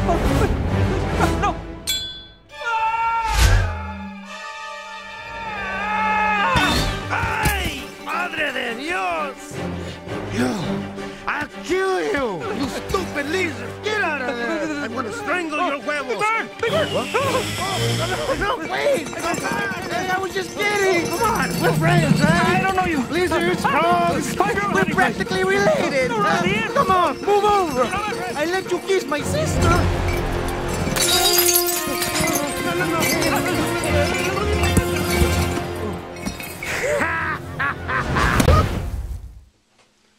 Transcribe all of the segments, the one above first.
No! ¡Ay! ¡Madre de Dios! I'll kill you! You stupid lizard! Get out of there! I'm gonna strangle your huevos! Big Bird! What? No, wait! Hey, I was just kidding! Come on! We're friends, right? I don't know you! Lizards, frogs! We're practically related! Come on, move over! I let you kiss my sister!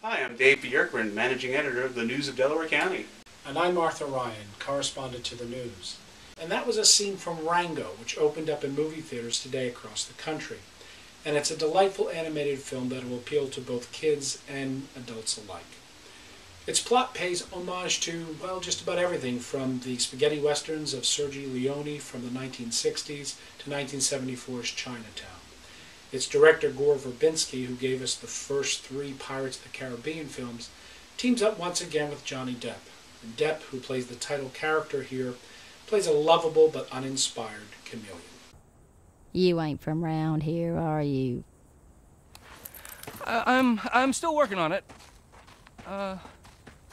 Hi, I'm Dave Bjorkgren, Managing Editor of the News of Delaware County. And I'm Arthur Ryan, correspondent to the news. And that was a scene from Rango, which opened up in movie theaters today across the country. And it's a delightful animated film that will appeal to both kids and adults alike. Its plot pays homage to, well, just about everything from the spaghetti westerns of Sergio Leone from the 1960s to 1974's Chinatown. Its director, Gore Verbinski, who gave us the first 3 Pirates of the Caribbean films, teams up once again with Johnny Depp. And Depp, who plays the title character here, plays a lovable but uninspired chameleon. You ain't from round here, are you? I'm still working on it.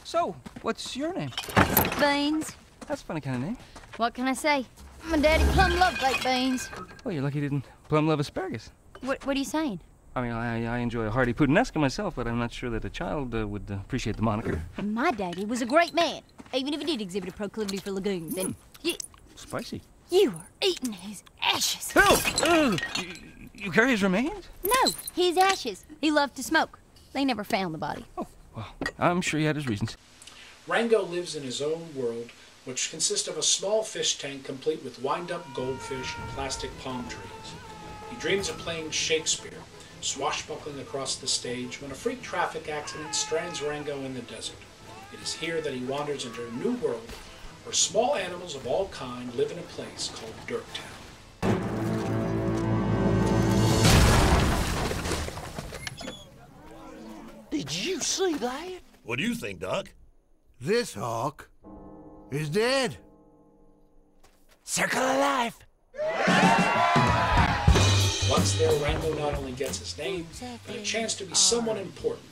So, what's your name? Beans. That's a funny kind of name. What can I say? My daddy plumb loved baked beans. Well, you're lucky you didn't plumb love asparagus. What are you saying? I mean, I enjoy a hearty puttanesca myself, but I'm not sure that a child would appreciate the moniker. My daddy was a great man, even if he did exhibit a proclivity for lagoons. And Spicy. you are eating his ashes. Phil! You carry his remains? No, his ashes. He loved to smoke. They never found the body. Oh, well, I'm sure he had his reasons. Rango lives in his own world, which consists of a small fish tank complete with wind-up goldfish and plastic palm trees. He dreams of playing Shakespeare, swashbuckling across the stage, when a freak traffic accident strands Rango in the desert. It is here that he wanders into a new world where small animals of all kind live in a place called Dirt Town. Did you see that? What do you think, Doc? This hawk is dead. Circle of life. Once there, Rango not only gets his name, but a chance to be someone important.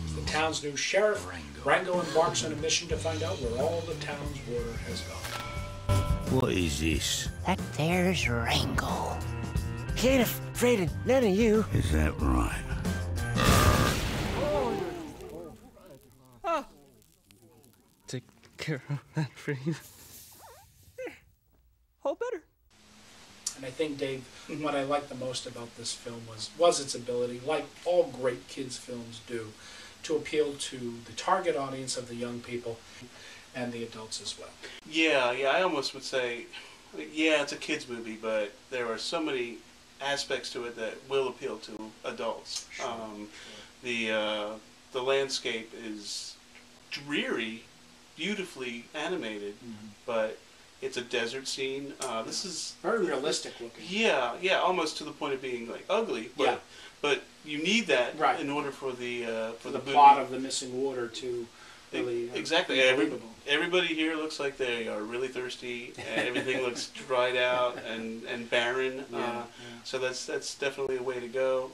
As the town's new sheriff, Rango embarks on a mission to find out where all the town's water has gone. What is this? That there's Rango. He ain't afraid of none of you. Is that right? Take care of that for you. All better. And I think, Dave, what I liked the most about this film was its ability, like all great kids' films do, to appeal to the target audience of the young people and the adults as well. Yeah, I almost would say, yeah, it's a kid's movie, but there are so many aspects to it that will appeal to adults. Sure. The landscape is dreary, beautifully animated, but it's a desert scene. This is very realistic looking. Yeah, almost to the point of being like ugly. But, Yeah. But you need that Right. in order for the plot of the missing water to really exactly. be believable. Everybody here looks like they are really thirsty, and everything looks dried out and barren. Yeah. So that's definitely a way to go.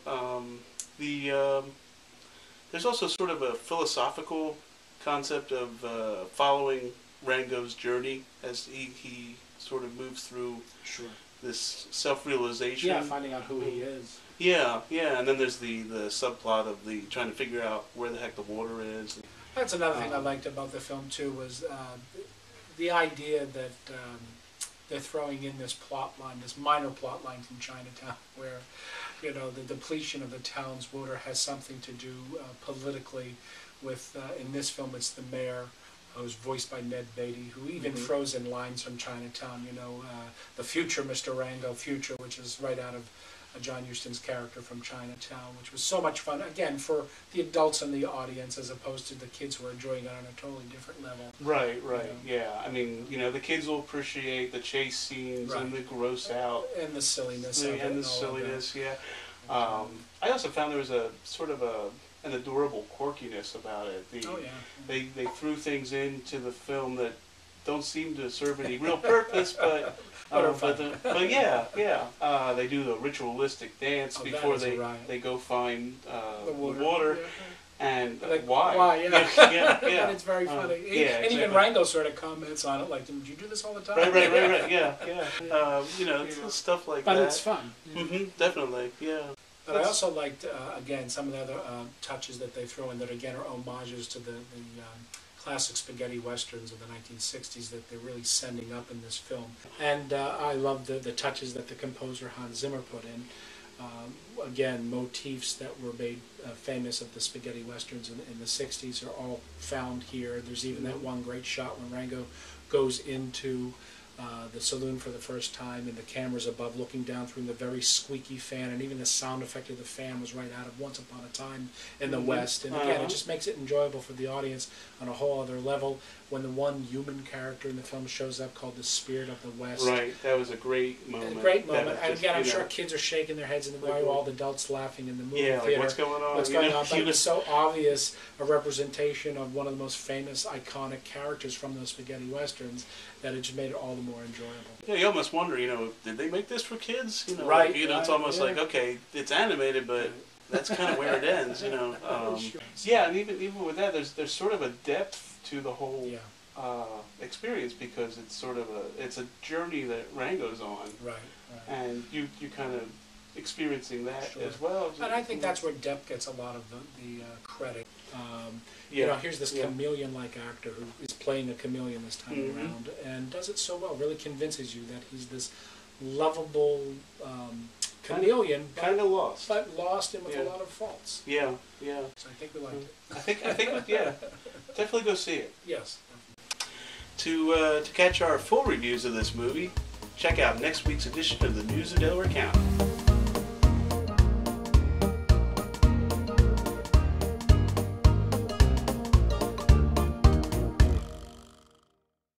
There's also sort of a philosophical concept of following Rango's journey as he sort of moves through this self-realization. Yeah, finding out who he is. Yeah, and then there's the subplot of the trying to figure out where the heck the water is. That's another thing I liked about the film too, was the idea that they're throwing in this plot line, this minor plot line from Chinatown, where the depletion of the town's water has something to do politically with, in this film, it's the mayor, who's voiced by Ned Beatty, who even throws in lines from Chinatown, the future Mr. Rango, future, which is right out of John Huston's character from Chinatown, which was so much fun, again, for the adults in the audience as opposed to the kids who are enjoying it on a totally different level. Right, yeah. I mean, the kids will appreciate the chase scenes and the gross out. And the silliness of it. And the silliness, yeah. I also found there was a sort of an adorable quirkiness about it. They threw things into the film that don't seem to serve any real purpose, but yeah. They do the ritualistic dance before they go find the water. Yeah. And like, why? Yeah. And it's very funny. And exactly. Even Rango sort of comments on it, like, "Did you do this all the time?" Right. Yeah. It's stuff like that. But it's fun. Definitely, yeah. But I also liked, again, some of the other touches that they throw in that, again, are homages to the classic spaghetti westerns of the 1960s that they're really sending up in this film. And I love the touches that the composer Hans Zimmer put in. Again, motifs that were made famous of the spaghetti westerns in the 60s are all found here. There's even that one great shot when Rango goes into the saloon for the first time, and the camera's above looking down through the very squeaky fan, and even the sound effect of the fan was right out of Once Upon a Time in the West. And again, it just makes it enjoyable for the audience on a whole other level when the one human character in the film shows up called the Spirit of the West. Right, that was a great moment. A great moment. And again, I'm sure kids are shaking their heads, and why are all the adults laughing in the movie theater? Like, what's going on? What's going on? But it was so obvious a representation of one of the most famous, iconic characters from those spaghetti westerns that it just made it all the more enjoyable. Yeah, you almost wonder, did they make this for kids? Right. It's almost like, okay, it's animated, but that's kind of where it ends. Yeah, and even with that, there's sort of a depth to the whole experience, because it's sort of a journey that Rango's on. Right. And you kind of experiencing that as well. And I think that's where Depp gets a lot of the credit. Here's this chameleon-like actor who is playing a chameleon this time around, and does it so well. Really convinces you that he's this lovable chameleon, kind of lost, but lost and with a lot of faults. Yeah. So I think we liked it. I think, definitely go see it. Yes. To catch our full reviews of this movie, check out next week's edition of the News of Delaware County.